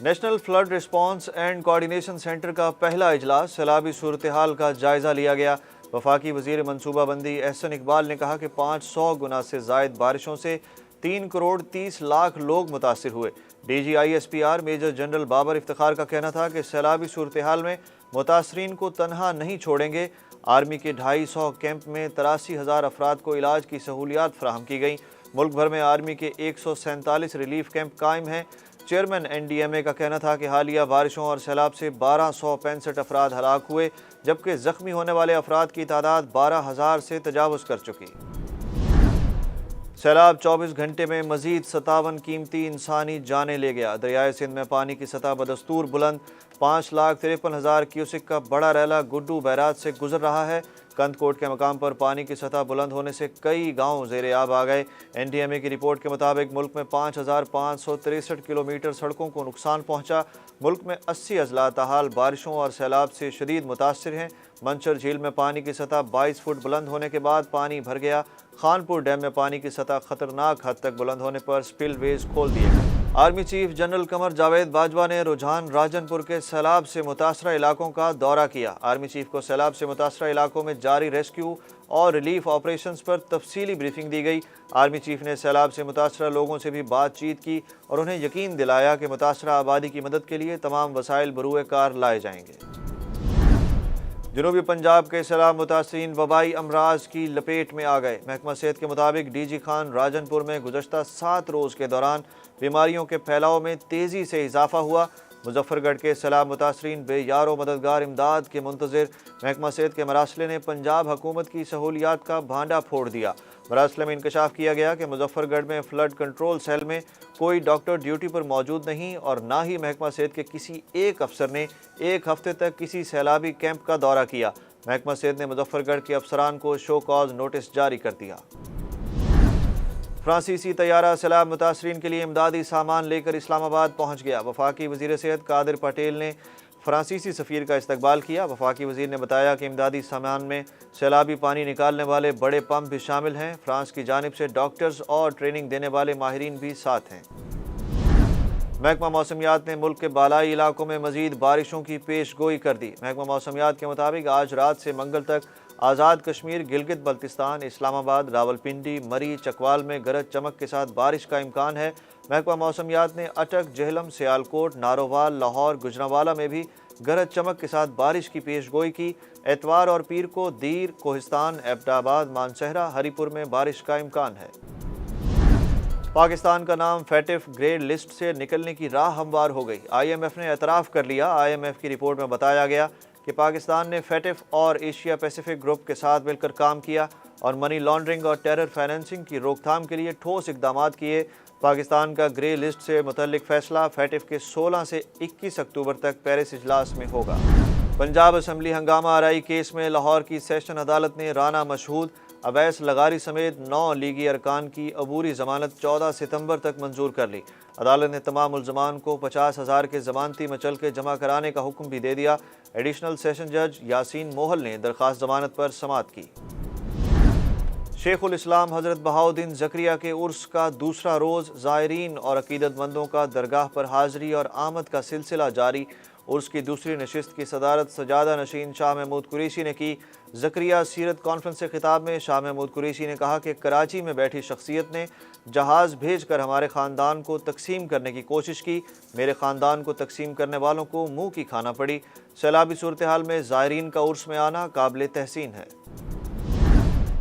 National flood response and coordination centre کا پہلا اجلاس سیلابی صورتحال کا جائزہ لیا گیا۔ وفاقی وزیر منصوبہ بندی احسن اقبال نے کہا کہ 500 گنا سے زائد بارشوں سے 3 کروڑ 30 لاکھ لوگ متاثر ہوئے۔ D G I S P R major general Babar Iftikhar کا کہنا تھا کہ سیلابی صورتحال میں متاثرین کو تنہا نہیں چھوڑیں گے۔ آرمی کے 250 کیمپ میں 83,000 افراد کو علاج کی سہولیات فراہم کی گئیں۔ ملک بھر میں آرمی کے 147 ریلیف کیمپ قائم ہیں۔ چیئرمین این ڈی ایم اے کا کہنا تھا کہ حالیہ بارشوں اور سیلاب سے 1265 افراد ہلاک ہوئے، جبکہ زخمی ہونے والے افراد کی تعداد 12,000 سے تجاوز کر چکی۔ سیلاب 24 گھنٹے میں مزید 57 قیمتی انسانی جانیں لے گیا۔ دریائے سندھ میں پانی کی سطح بدستور بلند، 5,53,000 کیوسک کا بڑا ریلا گڈو بیراج سے گزر رہا ہے۔ کند کوٹ کے مقام پر پانی کی سطح بلند ہونے سے کئی گاؤں زیر آب آ گئے۔ این ڈی ایم اے کی رپورٹ کے مطابق ملک میں 5,563 کلومیٹر سڑکوں کو نقصان پہنچا۔ ملک میں 80 اضلاع تاحال بارشوں اور سیلاب سے شدید متاثر ہیں۔ منچر جھیل میں پانی کی سطح 22 فٹ بلند ہونے کے بعد پانی بھر گیا۔ خانپور ڈیم میں پانی کی سطح خطرناک حد تک بلند ہونے پر سپل ویز کھول دیے گئے۔ Army chief general Qamar Javed Bajwa نے رجحان راجن پور کے سیلاب سے متاثرہ علاقوں کا دورہ کیا۔ آرمی چیف کو سیلاب سے متاثرہ علاقوں میں جاری ریسکیو اور ریلیف آپریشنز پر تفصیلی بریفنگ دی گئی۔ آرمی چیف نے سیلاب سے متاثرہ لوگوں سے بھی بات چیت کی اور انہیں یقین دلایا کہ متاثرہ آبادی کی مدد کے لیے تمام وسائل بروئے کار لائے جائیں گے۔ جنوبی پنجاب کے سیلاب متاثرین وبائی امراض کی لپیٹ میں آ گئے۔ محکمہ صحت کے مطابق ڈی جی خان راجن پور میں گزشتہ 7 روز کے دوران بیماریوں کے پھیلاؤ میں تیزی سے اضافہ ہوا۔ مظفر گڑھ کے سیلاب متاثرین بے یار و مددگار امداد کے منتظر۔ محکمہ صحت کے مراسلے نے پنجاب حکومت کی سہولیات کا بھانڈا پھوڑ دیا۔ مراسلے میں انکشاف کیا گیا کہ مظفر گڑھ میں فلڈ کنٹرول سیل میں کوئی ڈاکٹر ڈیوٹی پر موجود نہیں اور نہ ہی محکمہ صحت کے کسی ایک افسر نے 1 ہفتے تک کسی سیلابی کیمپ کا دورہ کیا۔ محکمہ صحت نے مظفر گڑھ کے افسران کو شو کاز نوٹس جاری کر دیا۔ فرانسیسی طیارہ سیلاب متاثرین کے لیے امدادی سامان لے کر اسلام آباد پہنچ گیا۔ وفاقی وزیر صحت قادر پٹیل نے فرانسیسی سفیر کا استقبال کیا۔ وفاقی وزیر نے بتایا کہ امدادی سامان میں سیلابی پانی نکالنے والے بڑے پمپ بھی شامل ہیں۔ فرانس کی جانب سے ڈاکٹرز اور ٹریننگ دینے والے ماہرین بھی ساتھ ہیں۔ محکمہ موسمیات نے ملک کے بالائی علاقوں میں مزید بارشوں کی پیش گوئی کر دی۔ محکمہ موسمیات کے مطابق آج رات سے منگل تک آزاد کشمیر، گلگت بلتستان، اسلام آباد، راولپنڈی، مری، چکوال میں گرج چمک کے ساتھ بارش کا امکان ہے۔ محکمہ موسمیات نے اٹک، جہلم، سیالکوٹ، نارووال، لاہور، گجرانوالہ میں بھی گرج چمک کے ساتھ بارش کی پیش گوئی کی۔ اتوار اور پیر کو دیر، کوہستان، ایبٹ آباد، مانسہرہ، ہری پور میں بارش کا امکان ہے۔ پاکستان کا نام فیٹف گرے لسٹ سے نکلنے کی راہ ہموار ہو گئی۔ آئی ایم ایف نے اعتراف کر لیا۔ آئی ایم ایف کی رپورٹ میں بتایا گیا کہ پاکستان نے فیٹف اور ایشیا پیسیفک گروپ کے ساتھ مل کر کام کیا اور منی لانڈرنگ اور ٹیرر فائنینسنگ کی روک تھام کے لیے ٹھوس اقدامات کیے۔ پاکستان کا گرے لسٹ سے متعلق فیصلہ فیٹف کے 16 سے 21 اکتوبر تک پیرس اجلاس میں ہوگا۔ پنجاب اسمبلی ہنگامہ آرائی کیس میں لاہور کی سیشن عدالت نے رانا مشہود، اویس لغاری سمیت 9 لیگی ارکان کی عبوری ضمانت 14 ستمبر تک منظور کر لی۔ عدالت نے تمام ملزمان کو 50,000 کے ضمانتی مچلکے جمع کرانے کا حکم بھی دے دیا۔ ایڈیشنل سیشن جج یاسین موہل نے درخواست ضمانت پر سماعت کی۔ شیخ الاسلام حضرت بہاؤالدین زکریا کے عرس کا دوسرا روز زائرین اور عقیدت مندوں کا درگاہ پر حاضری اور آمد کا سلسلہ جاری۔ عرس کی دوسری نشست کی صدارت سجادہ نشین شاہ محمود قریشی نے کی۔ زکریا سیرت کانفرنس سے خطاب میں شاہ محمود قریشی نے کہا کہ کراچی میں بیٹھی شخصیت نے جہاز بھیج کر ہمارے خاندان کو تقسیم کرنے کی کوشش کی۔ میرے خاندان کو تقسیم کرنے والوں کو منہ کی کھانا پڑی۔ سیلابی صورتحال میں زائرین کا عرس میں آنا قابل تحسین ہے۔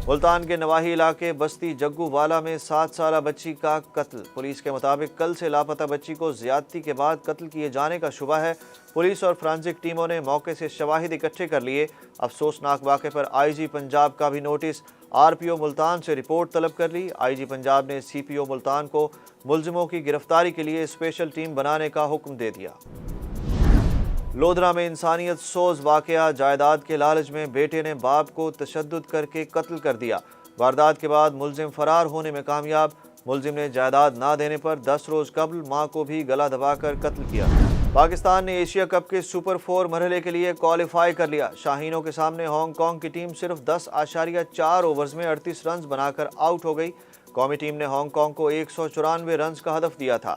ملتان کے نواحی علاقے بستی جگو والا میں 7 سالہ بچی کا قتل۔ پولیس کے مطابق کل سے لاپتہ بچی کو زیادتی کے بعد قتل کیے جانے کا شبہ ہے۔ پولیس اور فرانزک ٹیموں نے موقع سے شواہد اکٹھے کر لیے۔ افسوسناک واقعے پر آئی جی پنجاب کا بھی نوٹس۔ آر پی او ملتان سے رپورٹ طلب کر لی۔ آئی جی پنجاب نے سی پی او ملتان کو ملزموں کی گرفتاری کے لیے اسپیشل ٹیم بنانے کا حکم دے دیا۔ لودھرا میں انسانیت سوز واقعہ، جائیداد کے لالچ میں بیٹے نے باپ کو تشدد کر کے قتل کر دیا۔ واردات کے بعد ملزم فرار ہونے میں کامیاب۔ ملزم نے جائیداد نہ دینے پر 10 روز قبل ماں کو بھی گلا دبا کر قتل کیا۔ پاکستان نے ایشیا کپ کے سپر 4 مرحلے کے لیے کوالیفائی کر لیا۔ شاہینوں کے سامنے ہانگ کانگ کی ٹیم صرف 10.4 اوورز میں 38 رنز بنا کر آؤٹ ہو گئی۔ قومی ٹیم نے ہانگ کانگ کو 194 رنز کا ہدف دیا تھا۔